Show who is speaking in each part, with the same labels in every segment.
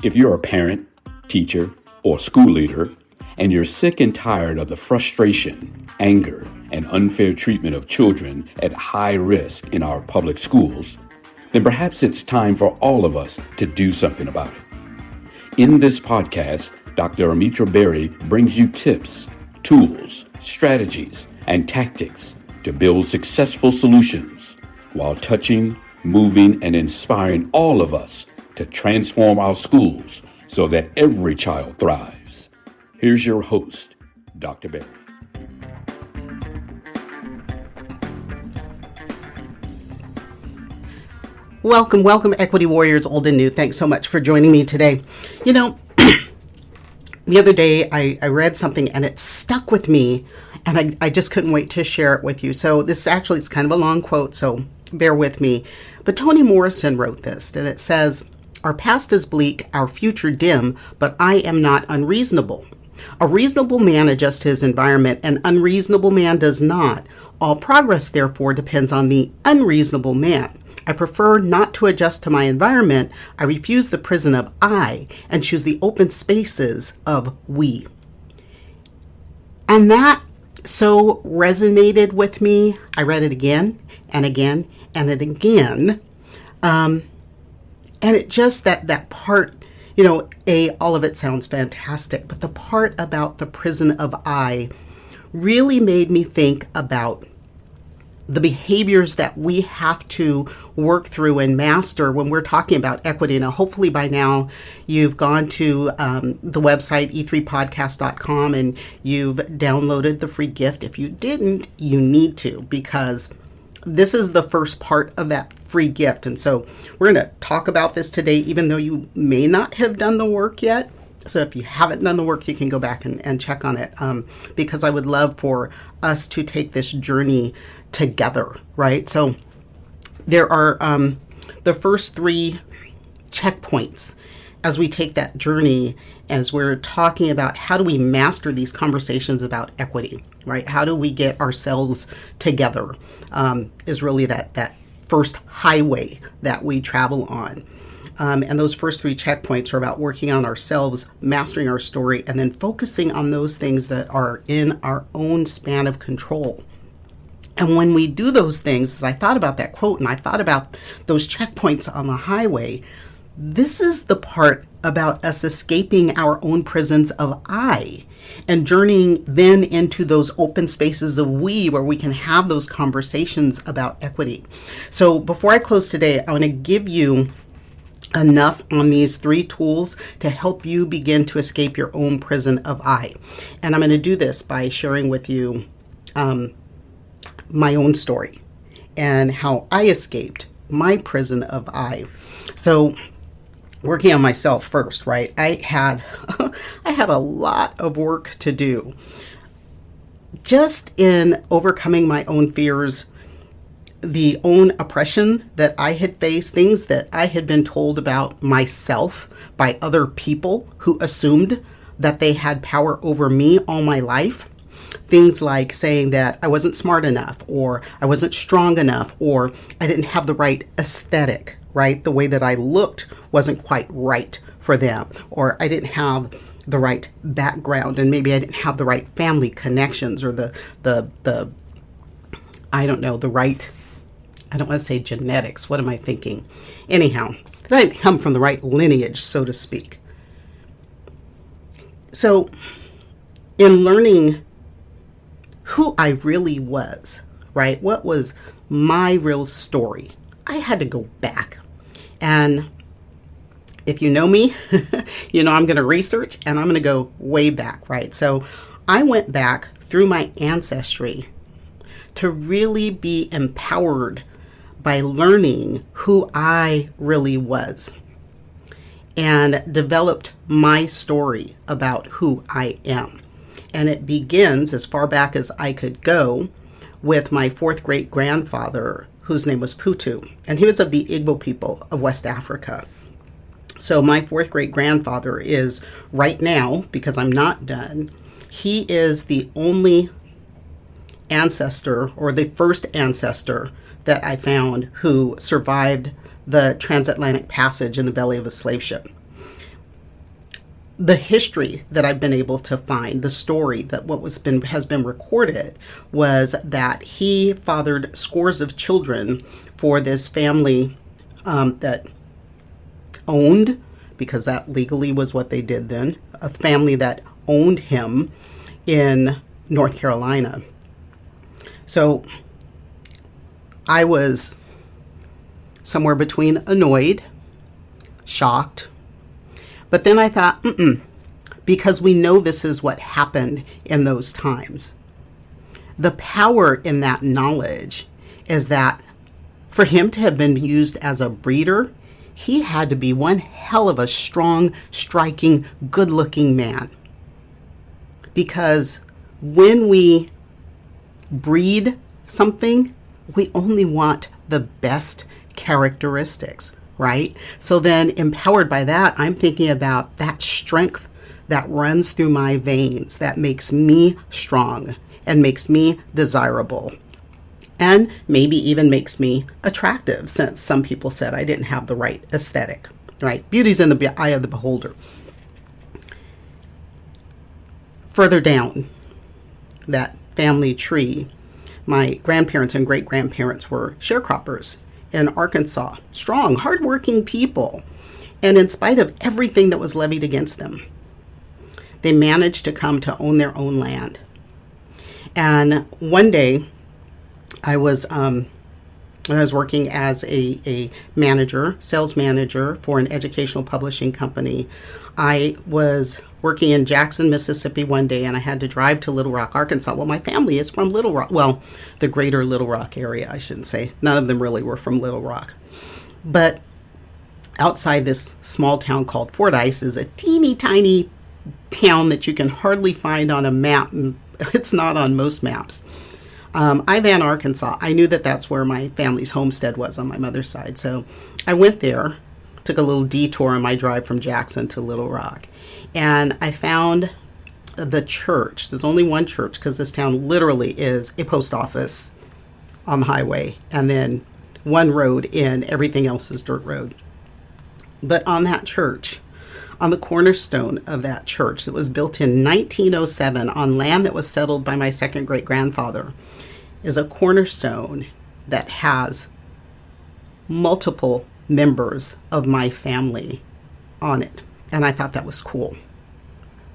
Speaker 1: If you're a parent, teacher, or school leader, and you're sick and tired of the frustration, anger, and unfair treatment of children at high risk in our public schools, then perhaps it's time for all of us to do something about it. In this podcast, Dr. Amitra Berry brings you tips, tools, strategies, and tactics to build successful solutions while touching, moving, and inspiring all of us to transform our schools so that every child thrives. Here's your host, Dr. Berry.
Speaker 2: Welcome, Equity Warriors, old and new. Thanks so much for joining me today. You know, the other day I read something and it stuck with me, and I just couldn't wait to share it with you. So this actually is kind of a long quote, so bear with me. But Toni Morrison wrote this, and it says, "Our past is bleak, our future dim, but I am not unreasonable. A reasonable man adjusts to his environment, an unreasonable man does not. All progress, therefore, depends on the unreasonable man. I prefer not to adjust to my environment. I refuse the prison of I and choose the open spaces of we." And that so resonated with me. I read it again and again and again. And it just, that part, you know, all of it sounds fantastic, but the part about the prison of I really made me think about the behaviors that we have to work through and master when we're talking about equity. Now, hopefully by now you've gone to the website e3podcast.com and you've downloaded the free gift. If you didn't, you need to, because this is the first part of that free gift. And so we're going to talk about this today, even though you may not have done the work yet. So if you haven't done the work, you can go back and check on it, because I would love for us to take this journey together, right? So there are the first three checkpoints as we take that journey, as we're talking about how do we master these conversations about equity, right? How do we get ourselves together, is really that first highway that we travel on. And those first three checkpoints are about working on ourselves, mastering our story, and then focusing on those things that are in our own span of control. And when we do those things, as I thought about that quote and I thought about those checkpoints on the highway, this is the part about us escaping our own prisons of I and journeying then into those open spaces of we, where we can have those conversations about equity. So before I close today, I want to give you enough on these three tools to help you begin to escape your own prison of I. And I'm going to do this by sharing with you my own story and how I escaped my prison of I. So working on myself first, right? I had a lot of work to do just in overcoming my own fears, the own oppression that I had faced, things that I had been told about myself by other people who assumed that they had power over me all my life. Things like saying that I wasn't smart enough, or I wasn't strong enough, or I didn't have the right aesthetic, right? The way that I looked wasn't quite right for them, or I didn't have the right background, and maybe I didn't have the right family connections, or the I don't know, the right, I don't want to say genetics. What am I thinking? Anyhow, I didn't come from the right lineage, so to speak. So in learning who I really was, right? What was my real story? I had to go back. And if you know me, you know I'm going to research and I'm going to go way back, right? So I went back through my ancestry to really be empowered by learning who I really was, and developed my story about who I am. And it begins, as far back as I could go, with my fourth great grandfather, whose name was Putu, and he was of the Igbo people of West Africa. So my fourth great grandfather is, right now, because I'm not done, he is the only ancestor, or the first ancestor that I found who survived the transatlantic passage in the belly of a slave ship. the history that I've been able to find, the story that has been recorded, was that he fathered scores of children for this family that owned, because that legally was what they did then, a family that owned him in North Carolina. So I was somewhere between annoyed, shocked, but then I thought, because we know this is what happened in those times. The power in that knowledge is that for him to have been used as a breeder, he had to be one hell of a strong, striking, good-looking man. Because when we breed something, we only want the best characteristics, right? So then, empowered by that, I'm thinking about that strength that runs through my veins that makes me strong and makes me desirable, and maybe even makes me attractive, since some people said I didn't have the right aesthetic, right? Beauty's in the eye of the beholder. Further down that family tree, my grandparents and great-grandparents were sharecroppers in Arkansas, strong, hardworking people. And in spite of everything that was levied against them, they managed to come to own their own land. And one day, I was working as a manager, sales manager for an educational publishing company. I was working in Jackson, Mississippi one day, and I had to drive to Little Rock, Arkansas. Well, my family is from Little Rock. Well, the greater Little Rock area, I shouldn't say. None of them really were from Little Rock. But outside this small town called Fordyce is a teeny tiny town that you can hardly find on a map. It's not on most maps. Ivan, Arkansas. I knew that that's where my family's homestead was on my mother's side. So I went there, took a little detour on my drive from Jackson to Little Rock. And I found the church. There's only one church because this town literally is a post office on the highway. And then one road in, everything else is dirt road. But on that church, on the cornerstone of that church that was built in 1907 on land that was settled by my second great-grandfather, is a cornerstone that has multiple members of my family on it. And I thought that was cool.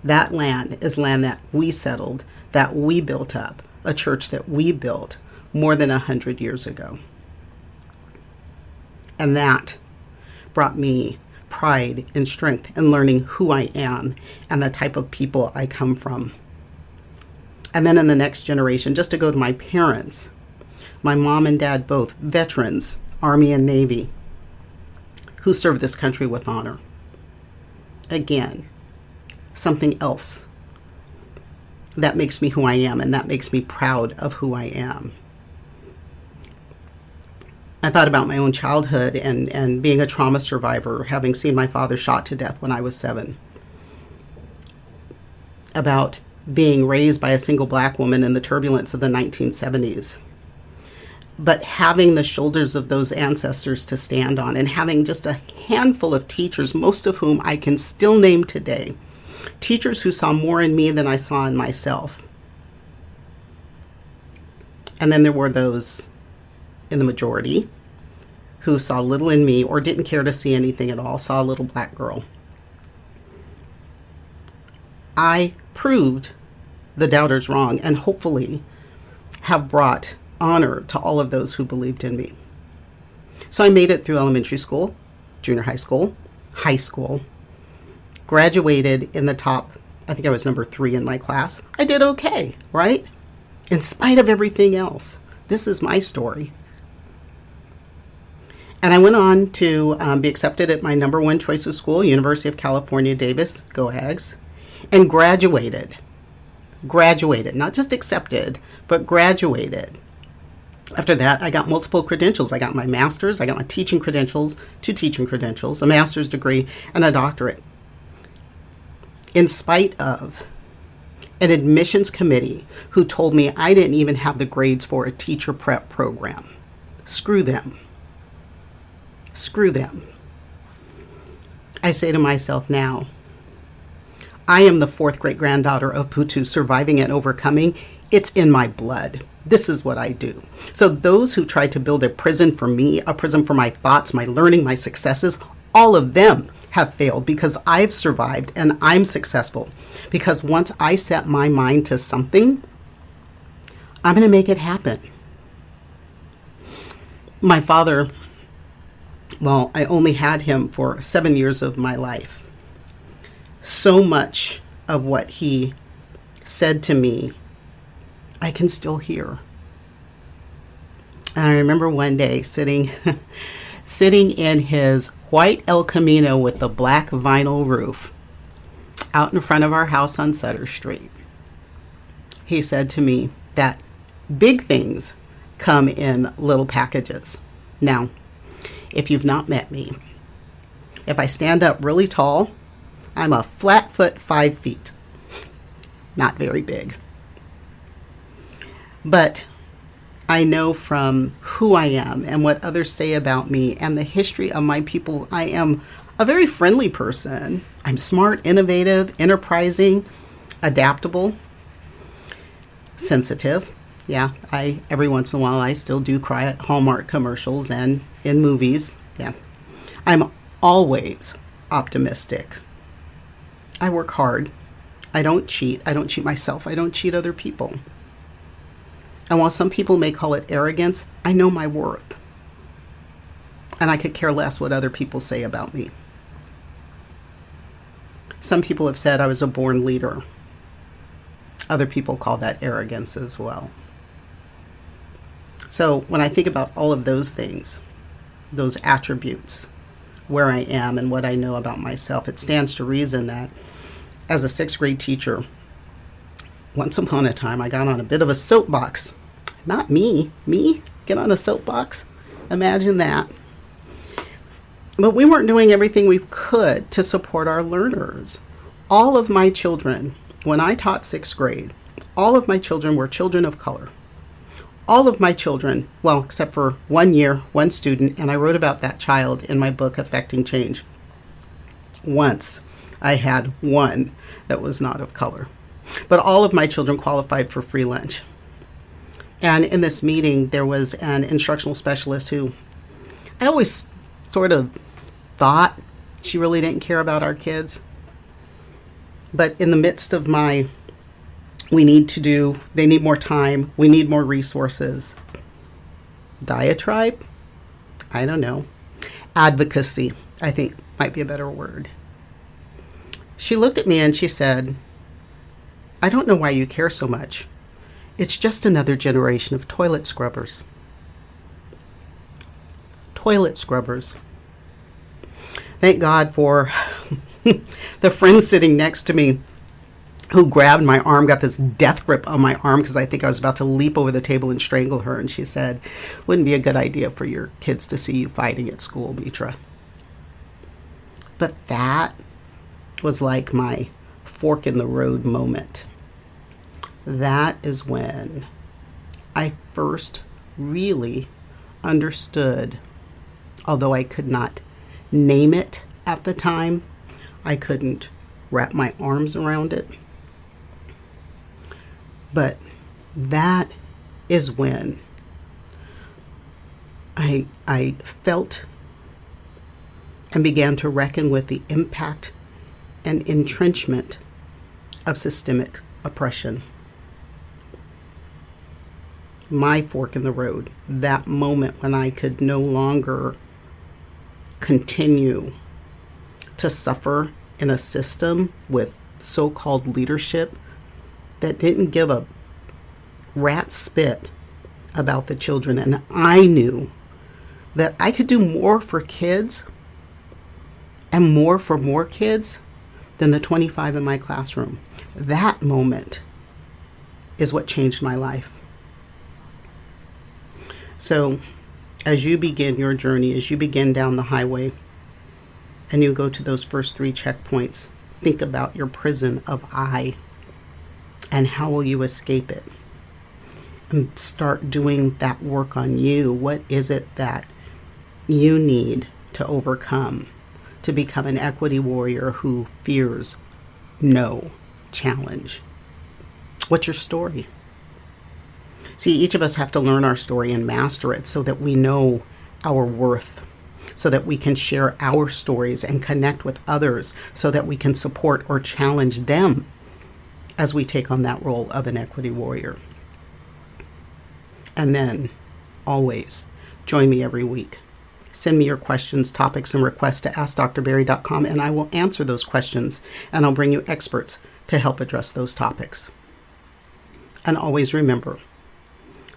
Speaker 2: That land is land that we settled, that we built up, a church that we built more than 100 years ago. And that brought me pride and strength in learning who I am and the type of people I come from. And then in the next generation, just to go to my parents, my mom and dad, both veterans, Army and Navy, who served this country with honor. Again, something else that makes me who I am, and that makes me proud of who I am. I thought about my own childhood and being a trauma survivor, having seen my father shot to death when I was 7. About being raised by a single black woman in the turbulence of the 1970s. But having the shoulders of those ancestors to stand on, and having just a handful of teachers, most of whom I can still name today, teachers who saw more in me than I saw in myself. And then there were those in the majority who saw little in me or didn't care to see anything at all, saw a little black girl. I proved the doubters wrong and hopefully have brought honor to all of those who believed in me. So I made it through elementary school, junior high school, graduated in the top, I think I was number 3 in my class. I did okay, right? In spite of everything else. This is my story. And I went on to be accepted at my number 1 choice of school, University of California, Davis, go Ags, and graduated, not just accepted, but graduated. After that, I got multiple credentials. I got my master's, I got my teaching credentials, 2 teaching credentials, a master's degree, and a doctorate. In spite of an admissions committee who told me I didn't even have the grades for a teacher prep program. Screw them. Screw them. I say to myself now, I am the fourth great granddaughter of Putu, surviving and overcoming. It's in my blood. This is what I do. So those who try to build a prison for me, a prison for my thoughts, my learning, my successes, all of them have failed because I've survived and I'm successful. Because once I set my mind to something, I'm going to make it happen. My father, well, I only had him for 7 years of my life. So much of what he said to me, I can still hear. And I remember one day sitting in his white El Camino with the black vinyl roof out in front of our house on Sutter Street. He said to me that big things come in little packages. Now, if you've not met me, if I stand up really tall, I'm a flat foot 5 feet. Not very big. But I know from who I am and what others say about me and the history of my people, I am a very friendly person. I'm smart, innovative, enterprising, adaptable, sensitive. Yeah, every once in a while I still do cry at Hallmark commercials and in movies. Yeah. I'm always optimistic. I work hard. I don't cheat. I don't cheat myself. I don't cheat other people. And while some people may call it arrogance, I know my worth. And I could care less what other people say about me. Some people have said I was a born leader. Other people call that arrogance as well. So when I think about all of those things, those attributes, where I am and what I know about myself, it stands to reason that as a 6th grade teacher, once upon a time, I got on a bit of a soapbox. Not me get on a soapbox. Imagine that. But we weren't doing everything we could to support our learners. All of my children, when I taught 6th grade, all of my children were children of color. All of my children, well, except for 1 year, one student, and I wrote about that child in my book, Affecting Change. Once I had one that was not of color. But all of my children qualified for free lunch. And in this meeting, there was an instructional specialist who I always sort of thought she really didn't care about our kids. But in the midst of my, they need more time, we need more resources, diatribe, I don't know, advocacy, I think might be a better word. She looked at me and she said, I don't know why you care so much. It's just another generation of toilet scrubbers. Toilet scrubbers. Thank God for the friend sitting next to me who grabbed my arm, got this death grip on my arm because I think I was about to leap over the table and strangle her. And she said, wouldn't be a good idea for your kids to see you fighting at school, Mitra. But that was like my fork in the road moment. That is when I first really understood, although I could not name it at the time, I couldn't wrap my arms around it. But that is when I felt and began to reckon with the impact and entrenchment of systemic oppression. My fork in the road, that moment when I could no longer continue to suffer in a system with so-called leadership that didn't give a rat's spit about the children. And I knew that I could do more for kids and more for more kids than the 25 in my classroom. That moment is what changed my life. So as you begin your journey, as you begin down the highway and you go to those first 3 checkpoints, think about your prison of I and how will you escape it? And start doing that work on you. What is it that you need to overcome to become an equity warrior who fears no challenge. What's your story? See, each of us have to learn our story and master it so that we know our worth, so that we can share our stories and connect with others, so that we can support or challenge them as we take on that role of an equity warrior. And then, always, join me every week. Send me your questions, topics, and requests to AskDrBerry.com, and I will answer those questions, and I'll bring you experts to help address those topics. And always remember,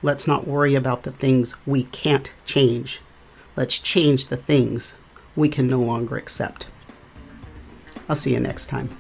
Speaker 2: let's not worry about the things we can't change. Let's change the things we can no longer accept. I'll see you next time.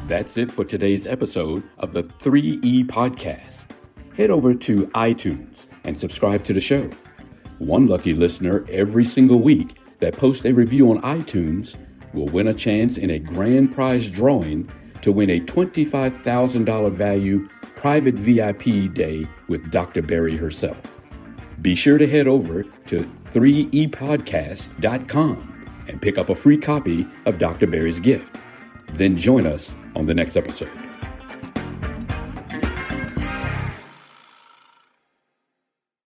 Speaker 1: That's it for today's episode of the 3E Podcast. Head over to iTunes and subscribe to the show. One lucky listener every single week that posts a review on iTunes will win a chance in a grand prize drawing to win a $25,000 value private VIP day with Dr. Berry herself. Be sure to head over to 3epodcast.com and pick up a free copy of Dr. Berry's gift. Then join us on the next episode.